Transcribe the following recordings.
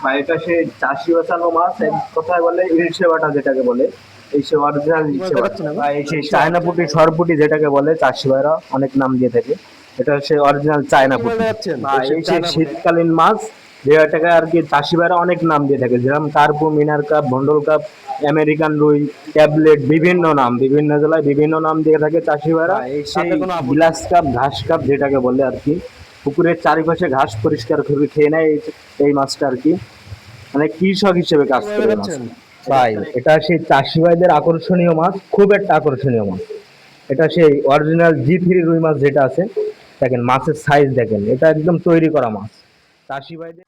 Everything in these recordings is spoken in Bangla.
বা এটা সে চাষি বাঁচানো মাছ, এক কথায় বলে ইলশে বাটা যেটাকে বলে, এই সে অরিজিনাল কি মাছ ইলশে বাটা দেখাচ্ছে না বা গো? এই সেই চায়না পুঁটি সরপুটি যেটাকে বলে চাষি ভাইরা অনেক নাম দিয়ে থাকে। এটা হচ্ছে অরিজিনাল এটা চায়না কি মাছ পুঁটি দেখাচ্ছেন? বা এই সে এই সেই চায়না পুঁটি। শীতকালীন মাছ, যেটাকে আর কি চাষি ভাইরা অনেক নাম দিয়ে থাকে, যেরকম কার্পু, মিনার কাপ, ভন্ডল কাপ, আমেরিকান রুই, ট্যাবলেট, বিভিন্ন নাম, বিভিন্ন জেলায় বিভিন্ন নাম দিয়ে থাকে চাষি ভাইরা। এই সেই তাতে কোনো আপত্তি গ্লাস নেই। কাপ, ঘাস কাপ যেটাকে বলে আর কি, পুকুরের চারিপাশে ঘাস পরিষ্কার করে খেয়ে নেয় এই মাছটা আর কি, মানে কৃষক হিসেবে কি কাজ মাছ করে এই দেখাচ্ছেন? মাছটা। ভাই এটা সেই চাষি ভাইদের আকর্ষণীয় মাছ, খুব একটা আকর্ষণীয় মাছ। এটা সেই অরিজিনাল জি3 রুই মাছ যেটা আছে, দেখেন মাছের সাইজ দেখেন, এটা একদম তৈরি করা মাছ চাষি ভাইদের।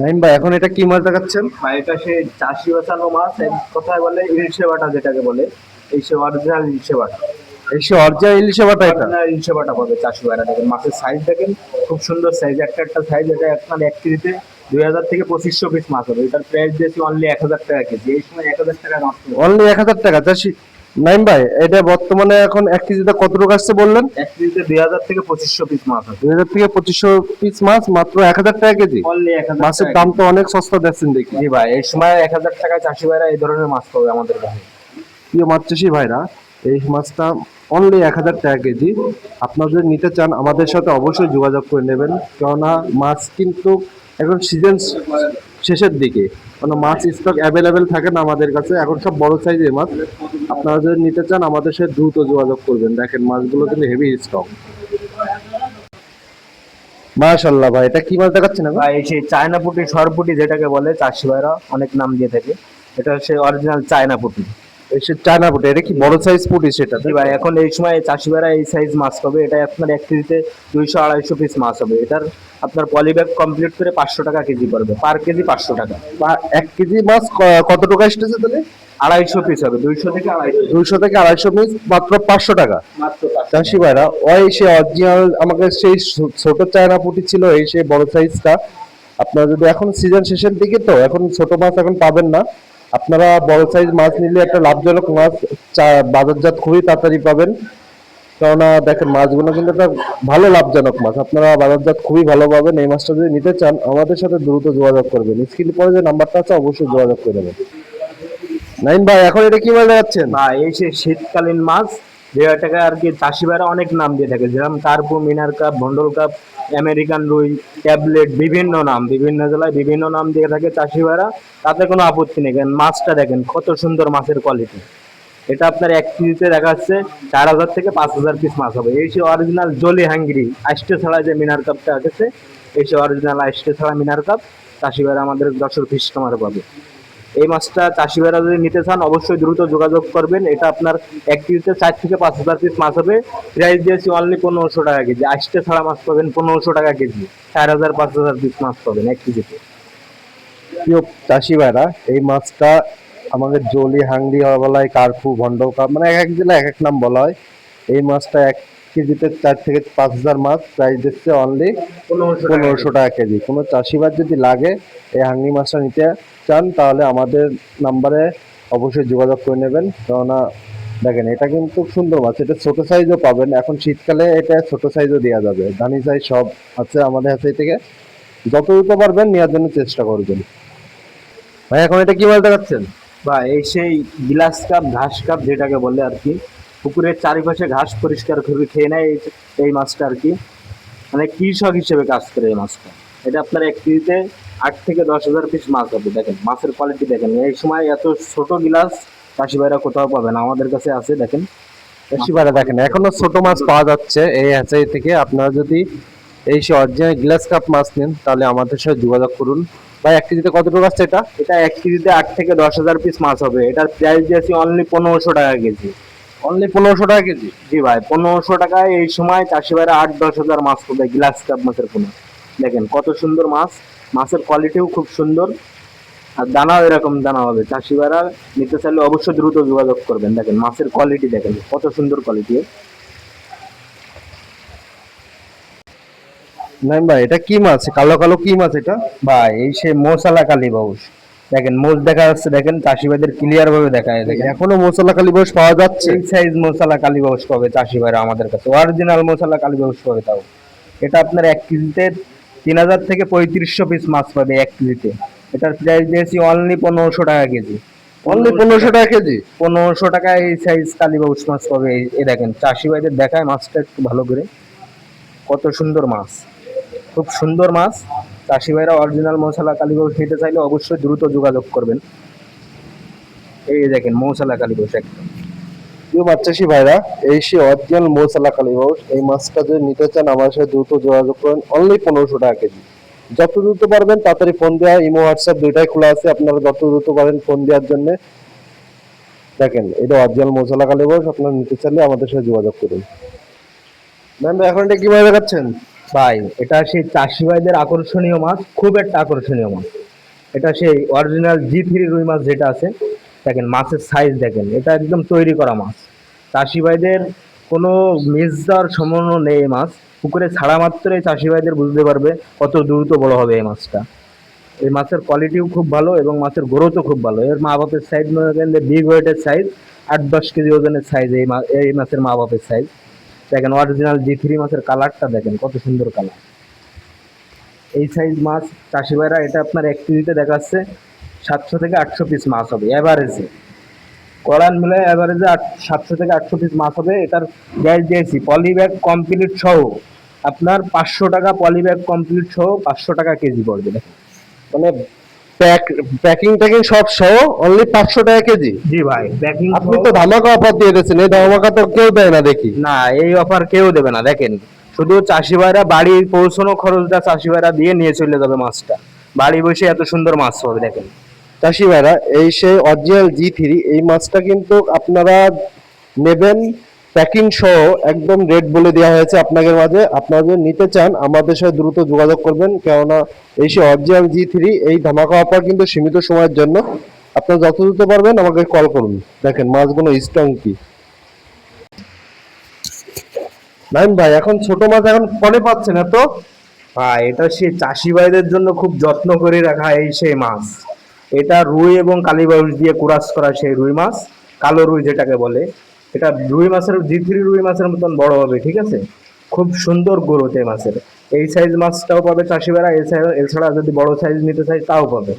নাইম ভাই, এখন এটা কি মাছ দেখাচ্ছেন? বা এটা সেই চাষি বাঁচানো মাছ, এক কথায় বলে ইলশে বাটা যেটাকে বলে, এই সে অরিজিনাল ইলশে বাটা। এই সে অরিজিনাল ইলিশে বাটা এটা। অরিজিনাল ইলশে বাটা পাবে চাষি ভাইরা। দেখেন মাছের সাইজ দেখেন, খুব সুন্দর সাইজ, একটা একটা সাইজ। এটা আপনার এক কেজিতে 2000 থেকে 2500 পিস মাছ হবে। এটার প্রাইস দিয়েছি অনলি 1000 টাকা কেজি, এই সময় 1000 টাকা মাছ হবে। অনলি 1000 টাকা চাষি। নাইম ভাই, এটা বর্তমানে এখন 1 কেজিতে কত টাকা আসছে বললেন? এক কেজিতে 2000 থেকে 2500 পিস মাছ হবে। 2000 থেকে 2500 পিস মাছ মাত্র 1000 টাকা কেজি। অনলি 1000 মাছের টাকা দাম কেজি। তো অনেক সস্তা দিচ্ছেন দেখি। জি ভাই, এই সময় 1000 টাকায় চাষি ভাইরা এই ধরনের মাছ পাবে আমাদের কাছে। প্রিয় মাছ চাষি ভাইরা, এই মাছটা অনলি 1000 টাকা কেজি। আপনারা যদি নিতে চান আমাদের সাথে অবশ্যই যোগাযোগ করে নেবেন, কেননা মাছ কিন্তু এখন সিজন শেষের দিকে, কোনো মাছ স্টক অ্যাভেলেবেল থাকে না আমাদের কাছে, এখন সব বড় সাইজের মাছ। আপনারা যদি নিতে চান আমাদের সাথে দ্রুত যোগাযোগ করবেন, দেখেন মাছগুলো কিন্তু হেভি স্টক। মাশাল্লাহ ভাই, এটা কি মাছ দেখাচ্ছে না গো? বা এই সেই চায়না পুঁটি সরপুটি যেটাকে বলে চাষি ভাইরা অনেক নাম দিয়ে থাকে, এটা হচ্ছে অরিজিনাল চায়না পুঁটি। এই সে চায়না পুঁটি, এটা কি বড় সাইজ পুঁটি সেটা, জি তাই তো? ভাই, এখন এই সময় চাষি ভাইরা এই সাইজ মাছ পাবে। এটা আপনার এক কেজিতে 200-250 পিস মাছ হবে। এটার আপনার পলিব্যাগ কমপ্লিট করে 500 টাকা কেজি পড়বে, পার কেজি 500 টাকা। বা 1 কেজি মাছ কত টাকা এসেছে তাহলে? 250 পিস হবে, 200 থেকে 250, 200 থেকে 250 পিস মাত্র 500 টাকা। মাত্র 500 চাষি টাকা। ভাইরা, ওই সে অরিজিনাল আমাকে সেই ছোট চায়না পুঁটি ছিল, এই সেই বড় সাইজটা। আপনারা যদি এখন সিজন শেষের দিকে, তো এখন ছোট মাছ এখন পাবেন না। আপনারা বড় সাইজ মাছ নিলে একটা লাভজনক মাছ বাজারজাত খুবই তাড়াতাড়ি পাবেন। কেননা দেখেন মাছগুলো কিন্তু একটা ভালো লাভজনক মাছ, আপনারা বাজারজাত খুবই ভালো পাবেন। এই মাছটা যদি নিতে চান আমাদের সাথে দ্রুত যোগাযোগ করবেন, স্ক্রিনে পরে যে নাম্বারটা আছে অবশ্যই যোগাযোগ করে নেবেন। নাইম ভাই, এখন এটা কি মাছ দেখাচ্ছেন? বা এই সেই শীতকালীন মাছ, যেটাকে আর কি চাষি ভাইরা অনেক নাম দিয়ে থাকে, যেরকম কার্পু, মিনার কাপ, ভন্ডল কাপ, আমেরিকান রুই, ট্যাবলেট, বিভিন্ন নাম, বিভিন্ন জেলায় বিভিন্ন নাম দিয়ে থাকে চাষি ভাইরা। তাতে কোনো আপত্তি নেই, কারণ মাছটা দেখেন কত সুন্দর মাছের কোয়ালিটি। এটা আপনার এক কেজিতে দেখা যাচ্ছে 4000 থেকে 5000 পিস মাছ হবে। এই যে অরিজিনাল জলি হ্যাঙ্গরি আইসটে ছাড়া যে মিনার কাপটা আছে, এই যে অরিজিনাল আইসটে ছাড়া মিনার কাপ চাষি ভাইরা আমাদের 10 পিস কামার পাবে। এই মাছটা চাষি ভাইরা যদি নিতে চান অবশ্যই দ্রুত যোগাযোগ করবেন। এটা আপনার এক কেজিতে 4 থেকে 5000 পিস মাছ হবে। প্রাইস দিয়েছি অনলি 1500 টাকা কেজি। আইসটে ছাড়া মাছ পাবেন 1500 টাকা কেজি, 4000-5000 পিস মাছ পাবেন এক কেজিতে। প্রিয় চাষি ভাইরা, এই মাছটা আমাদের জলি হাংরি বলা হয়, কার্পু, ভন্ড কাপ, মানে এক এক জেলায় এক এক নাম বলা হয়। এই মাছটা 1 কেজিতে 4 থেকে 5 হাজার মাছ, প্রাইস দিচ্ছে অনলি 1500 টাকা 1500 টাকা কেজি। কোনো চাষিবার যদি লাগে এই হাংরি মাছটা নিতে চান তাহলে আমাদের নাম্বারে অবশ্যই যোগাযোগ করে নেবেন, কেননা দেখেন এটা কিন্তু সুন্দর মাছ, এটা ছোট সাইজও পাবেন। এখন শীতকালে এটা ছোট সাইজও দেওয়া যাবে, দানি সাইজ সব আছে আমাদের হাতে থেকে। যত দ্রুত পারবেন নেওয়ার জন্য চেষ্টা করবেন। ভাই, এখন এটা কি মাছ দেখাচ্ছেন? বা এই সেই গ্লাস কাপ, ঘাস কাপ যেটাকে বলে আর কি, পুকুরের চারিপাশে ঘাস পরিষ্কার করে খেয়ে নেয় এই মাছটা আর কি, মানে কৃষক হিসেবে কাজ করে এই মাছটা। এটা আপনার এক কেজিতে 8 থেকে 10 হাজার পিস মাছ হবে। দেখেন মাছের কোয়ালিটি দেখেন, এই সময় এত ছোট গিলাস চাষি ভাইরা কোথাও পাবে না, আমাদের কাছে আছে দেখেন। বেশি ভাড়া দেখেন, এখনো ছোট মাছ পাওয়া যাচ্ছে এই হ্যাচারি থেকে। আপনারা যদি এই সে অরিজিনাল গ্লাস কাপ মাছ নেন তাহলে আমাদের সাথে যোগাযোগ করুন। ভাই, 1 কেজিতে কত টাকা আসছে এটা? এটা এক কেজিতে 8 থেকে 10 হাজার পিস মাছ হবে। এটার প্রাইস দিয়েছি অনলি 1500 টাকা কেজি। অনলি 1500 টাকা কেজি। জি ভাই, 1500 টাকায় এই সময় চাষি ভাইরা 8-10 হাজার মাছ পাবে গ্লাস কাপ মাছের পোনা। দেখেন কত সুন্দর মাছ, মাছের কোয়ালিটিও খুব সুন্দর, আর দানাও এরকম দানা হবে। চাষি ভাইরা নিতে চাইলে অবশ্যই দ্রুত যোগাযোগ করবেন। দেখেন মাছের কোয়ালিটি দেখেন কত সুন্দর কোয়ালিটি। নাই ভাই, এটা কি মাছ? কালো কালো কি মাছ এটা? ভাই এই সে মশালা কালীবাউস। দেখেন মোজ দেখা যাচ্ছে, দেখেন চাষি ভাইদের ক্লিয়ার ভাবে দেখা যায়, দেখেন এখনো মশলা কালীবাউস পাওয়া যাচ্ছে? এই সাইজ মশলা কালীবাউস পাবে চাষি ভাইরা আমাদের কাছে, অরিজিনাল মশলা কালীবাউস পাবে। তাও এটা আপনার 1 কেজিতে 3000 থেকে 3500 পিস মাছ পাবে 1 কেজিতে। এটার প্রাইস দিয়েছি অনলি 1500 টাকা কেজি। অনলি 1500 টাকা কেজি? 1500 টাকায় এই সাইজ কালীবাউস মাছ পাবে। এই দেখেন চাষি ভাইদের দেখায় মাছটা একটু ভালো করে, কত সুন্দর মাছ, খুব সুন্দর মাছ। চাষি ভাইরা অরিজিনাল মশলা কালীবাউস নিতে চাইলে অবশ্যই দ্রুত যোগাযোগ করবেন। এই দেখেন মশলা কালীবাউস একদম। প্রিয় মাছ চাষি ভাইরা, এই সে অরিজিনাল মশলা কালীবাউস। এই মাছটা যদি নিতে চান আমার সাথে দ্রুত যোগাযোগ করেন, অনলি 1500 টাকা কেজি। যত দ্রুত পারবেন তাড়াতাড়ি ফোন দেওয়া, ইমো হোয়াটসঅ্যাপ দুইটাই খোলা আছে, আপনারা যত দ্রুত পারেন ফোন দেওয়ার জন্য। দেখেন এটা অরিজিনাল মশলা কালীবাউস, আপনারা নিতে চাইলে আমাদের সাথে যোগাযোগ করুন। ম্যাম এখন এটা কিভাবে দেখাচ্ছেন? ভাই এটা সেই চাষি ভাইদের আকর্ষণীয় মাছ, খুব একটা আকর্ষণীয় মাছ। এটা সেই অরিজিনাল G3 রুই মাছ যেটা আছে, দেখেন মাছের সাইজ দেখেন, এটা একদম তৈরি করা মাছ। চাষি ভাইদের কোনো মিস যাওয়ার সম্ভাবনা নেই। এই মাছ পুকুরে ছাড়া মাত্রই চাষি ভাইদের বুঝতে পারবে কত দ্রুত বড় হবে এই মাছটা। এই মাছের কোয়ালিটিও খুব ভালো এবং মাছের গ্রোথও খুব ভালো। এর মা বাপের সাইজ মনে করেন যে বিগ ওয়েটের সাইজ, 8-10 কেজি ওজনের সাইজ এই মাছের মা বাপের সাইজ। দেখেন অরিজিনাল G3 মাছের কালারটা দেখেন কত সুন্দর কালার। এই সাইজ মাছ চাষি ভাইরা এটা আপনার 1 কেজিতে দেখাচ্ছে 700 থেকে 800 পিস মাছ হবে এভারেজে। করান মিলে এভারেজে 700 থেকে 800 পিস মাছ হবে। এটার প্রাইস দিয়েছি পলি ব্যাগ কমপ্লিট সহ আপনার 500 টাকা, পলি ব্যাগ কমপ্লিট সহ 500 টাকা কেজি পড়বে। দেখেন মানে প্যাকিং ট্যাকিং সব সহ অনলি 500 টাকা কেজি? জি ভাই, প্যাকিং আপনি তো ধামাকা অফার দিয়ে দিয়েছেন, এই ধামাকা তো কেউ দেয় না দেখি। না, এই অফার কেউ দেবে না। দেখেন শুধু চাষি ভাইরা বাড়ি পৌঁছানো খরচটা চাষি ভাইরা দিয়ে নিয়ে চলে যাবে মাছটা, বাড়ি বসে এত সুন্দর মাছ হবে। দেখেন চাষি ভাইরা, এই সেই অরিজিনাল G3 এই মাছটা কিন্তু আপনারা নেবেন প্যাকিং সহ, একদম রেট বলে দেওয়া হয়েছে আপনাদের মাঝে। আপনারা যদি নিতে চান আমাদের সাথে দ্রুত যোগাযোগ করবেন, কেননা এই সেই অরিজিনাল G3 এই ধামাকা অফার কিন্তু সীমিত সময়ের জন্য। আপনারা যত দ্রুত পারবেন আমাকে কল করুন। দেখেন মাছগুলো স্ট্রং কি। নাইম ভাই, এখন ছোট মাছ এখন কনে পাচ্ছেন এত? ভাই এটা সেই চাষি ভাইদের জন্য খুব যত্ন করে রাখা এই সেই মাছ। এটা রুই এবং কালীবাউস দিয়ে কুরাস করা সেই রুই মাছ, কালো রুই যেটাকে বলে। এটা রুই মাছের G3 রুই মাছের মতন বড় হবে, ঠিক আছে? খুব সুন্দর গ্রোথ এই মাছের। এই সাইজ মাছটাও পাবে চাষি ভাইরা, এছাড়া যদি বড় সাইজ নিতে চাই তাও পাবে।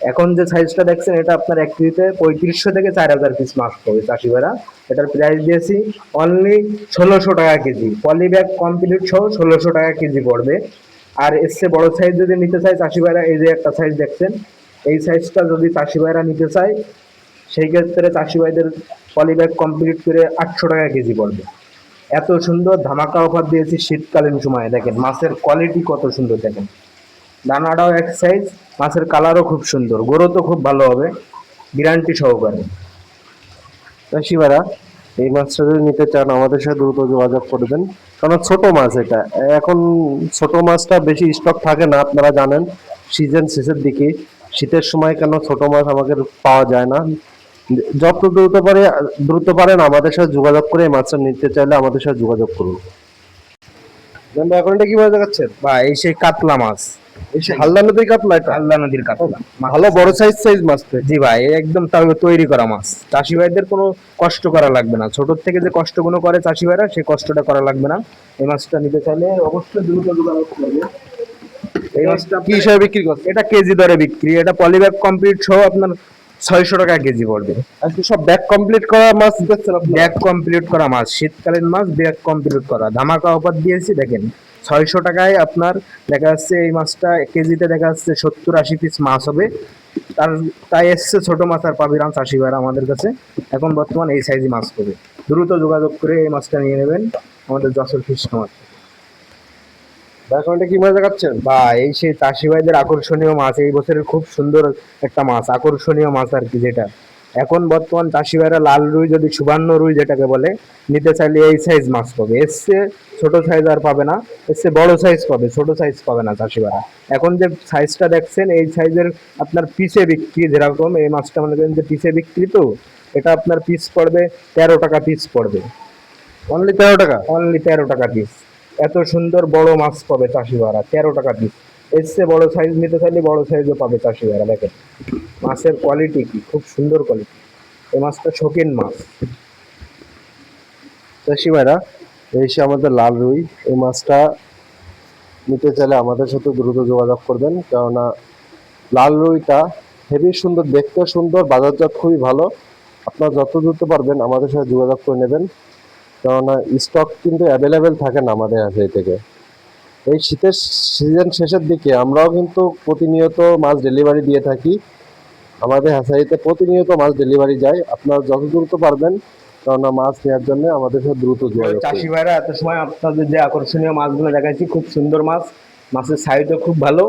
এখন যে সাইজটা দেখছেন এটা আপনার 1 কেজিতে 3500 থেকে 4000 পিস মাছ পাবে চাষি ভাইরা। এটার প্রাইস দিয়েছি অনলি 1600 টাকা কেজি, পলি ব্যাগ কমপ্লিট সহ 1600 টাকা কেজি পড়বে। আর এর চেয়ে বড় সাইজ যদি নিতে চাই চাষি ভাইরা, এই যে একটা সাইজ দেখছেন, এই সাইজটা যদি চাষি ভাইরা নিতে চায় সেই ক্ষেত্রে চাষি ভাইদের পলি ব্যাগ কমপ্লিট করে 800 টাকা কেজি পড়বে। এত সুন্দর ধামাকা অফার দিয়েছি শীতকালীন সময়ে। দেখেন মাছের কোয়ালিটি কত সুন্দর, দেখেন দানাটাও এক সাইজ, মাছের কালারও খুব সুন্দর, গ্রোথও খুব ভালো হবে, গ্যারান্টি সহকারে। চাষি ভাইরা, এই মাছটা যদি নিতে চান আমাদের সাথে দ্রুত যোগাযোগ করবেন, কারণ ছোট মাছ এটা। এখন ছোট মাছটা বেশি স্টক থাকে না, আপনারা জানেন সিজন শেষের দিকে, শীতের সময় কেন ছোট মাছ আমাদের পাওয়া যায় না। যত দ্রুত পারেন আমাদের সাথে যোগাযোগ করে এই মাছটা নিতে চাইলে আমাদের সাথে যোগাযোগ করুন। এখন এটা কিভাবে দেখাচ্ছেন? বা এই সেই কাতলা মাছ, এই সে হালদা নদীর কাতলা? এটা কাল্লা নদীর কাতলা, ভালো বড় সাইজ মাছ তো। জি ভাই, একদম তৈরি করা মাছ। চাষি ভাইদের কোনো কষ্ট করা লাগবে না, ছোট থেকে যে কষ্টগুলো করে চাষি ভাইরা সেই কষ্টটা করা লাগবে না। এই মাছটা নিতে চাইলে অবশ্যই দ্রুত যোগাযোগ করবে। এই মাছটা কি হিসাবে বিক্রি করছে? এটা কেজি দরে বিক্রি, এটা পলিব্যাগ কমপ্লিট সহ আপনার 600 টাকা কেজি পড়বে। আজকে সব ব্যাগ কমপ্লিট করা মাছ দিচ্ছেন আপনি? ব্যাগ কমপ্লিট করা মাছ, শীতকালীন মাছ, ব্যাগ কমপ্লিট করা, ধামাকা অফার দিয়েছি। দেখেন 600 টাকায় আপনার দেখা যাচ্ছে এই মাছটা কেজিতে দেখা যাচ্ছে 70-80 পিস মাছ হবে। তাই এসছে ছোট মাছ আর পাবিরাম চাষি ভাইরা আমাদের কাছে এখন বর্তমান এই সাইজে মাছ পাবে। দ্রুত যোগাযোগ করে এই মাছটা নিয়ে নেবেন আমাদের যশোর ফিশ খামার। এখন এটা কি মাছ দেখাচ্ছেন? বা এই সেই চাষি ভাইদের আকর্ষণীয় মাছ, এই বছরের খুব সুন্দর একটা মাছ, আকর্ষণীয় মাছ আর কি, যেটা এখন বর্তমান চাষি ভাইরা লাল রুই যদি সুবর্ণ রুই যেটাকে বলে নিতে চাইলে এই সাইজ মাছ পাবে। এসছে ছোট সাইজ আর পাবে না, এসছে বড় সাইজ পাবে, ছোট সাইজ পাবে না চাষি ভাইরা। এখন যে সাইজটা দেখছেন এই সাইজের আপনার পিসে বিক্রি, যেরকম এই মাছটা মনে করেন যে পিসে বিক্রি, তো এটা আপনার পিস পড়বে 13 টাকা পিস পড়বে। অনলি 13 টাকা? অনলি 13 টাকা পিস। এত সুন্দর বড় মাছ পাবে চাষি ভাইরা 13 টাকা পিস। এর চেয়ে বড় সাইজ নিতে চাইলে বড় সাইজও পাবে চাষি ভাইরা। দেখেন মাছের কোয়ালিটি কি, খুব সুন্দর কোয়ালিটি। এই মাছটা শৌখিন মাছ। চাষি ভাইরা, এই সে আমাদের লাল রুই। এই মাছটা নিতে চাইলে আমাদের সাথে দ্রুত যোগাযোগ করবেন, কেননা লাল রুইটা হেবি সুন্দর, দেখতে সুন্দর, বাজারজাত খুবই ভালো। আপনারা যত দ্রুত পারবেন আমাদের সাথে যোগাযোগ করে নেবেন, কেননা স্টক কিন্তু অ্যাভেলেবেল থাকে না আমাদের হাতে থেকে। এই শীতের সিজন শেষের দিকে আমরাও কিন্তু প্রতিনিয়ত মাছ ডেলিভারি দিয়ে থাকি। আমাদের হ্যাচারিতে প্রতিনিয়ত মাছ ডেলিভারি যায়। আপনারা যত দ্রুত পারবেন, কেননা মাছ নেওয়ার জন্য আমাদের সাথে দ্রুত যোগাযোগ চাষি করুন। ভাইরা, এত সময় আপনাদের যে আকর্ষণীয় মাছগুলো দেখাচ্ছি, খুব সুন্দর মাছ, মাছের সাইজও খুব ভালো।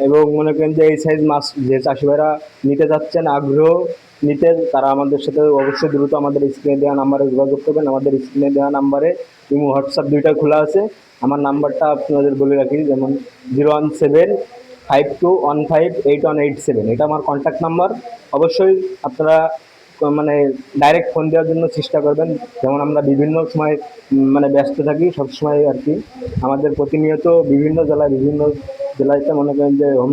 এবং মনে করেন যে এই সাইজ মাছ যে চাষি ভাইরা নিতে যাচ্ছেন, আগ্রহ নিতে, তারা আমাদের সাথে অবশ্যই দ্রুত আমাদের স্ক্রিনে দেওয়া নাম্বারে যোগাযোগ করবেন। আমাদের স্ক্রিনে দেওয়া নাম্বারে ইমো হোয়াটসঅ্যাপ দুইটা খোলা আছে। আমার নাম্বারটা আপনাদের বলে রাখি, যেমন 01752158187, এটা আমার কন্ট্যাক্ট নাম্বার। অবশ্যই আপনারা মানে ডাইরেক্ট ফোন দেওয়ার জন্য চেষ্টা করবেন, যেমন আমরা বিভিন্ন সময় মানে ব্যস্ত থাকি সব সময় আর কি। আমাদের প্রতিনিয়ত বিভিন্ন জেলাতে মনে করেন যে হোম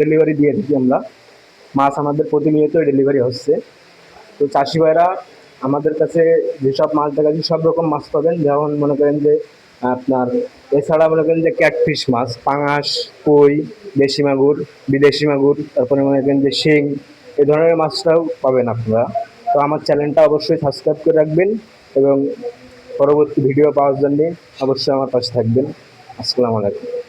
ডেলিভারি দিয়ে থাকি আমরা। মাছ আমাদের প্রতিনিয়ত ডেলিভারি হচ্ছে। তো চাষি ভাইরা, আমাদের কাছে যেসব মাছ দেখাচ্ছি সব রকম মাছ পাবেন। যেমন মনে করেন যে আপনার, এছাড়া মনে করেন যে ক্যাটফিশ মাছ, পাঙাশ, কই, দেশি মাগুর, বিদেশি মাগুর, তারপরে মনে করেন যে শিং, এই ধরনের মাছটাও পাবেন আপনারা। তো আমার চ্যানেলটা অবশ্যই সাবস্ক্রাইব করে রাখবেন এবং পরবর্তী ভিডিও পাওয়ার জন্যে অবশ্যই আমার পাশে থাকবেন। আসসালামু আলাইকুম।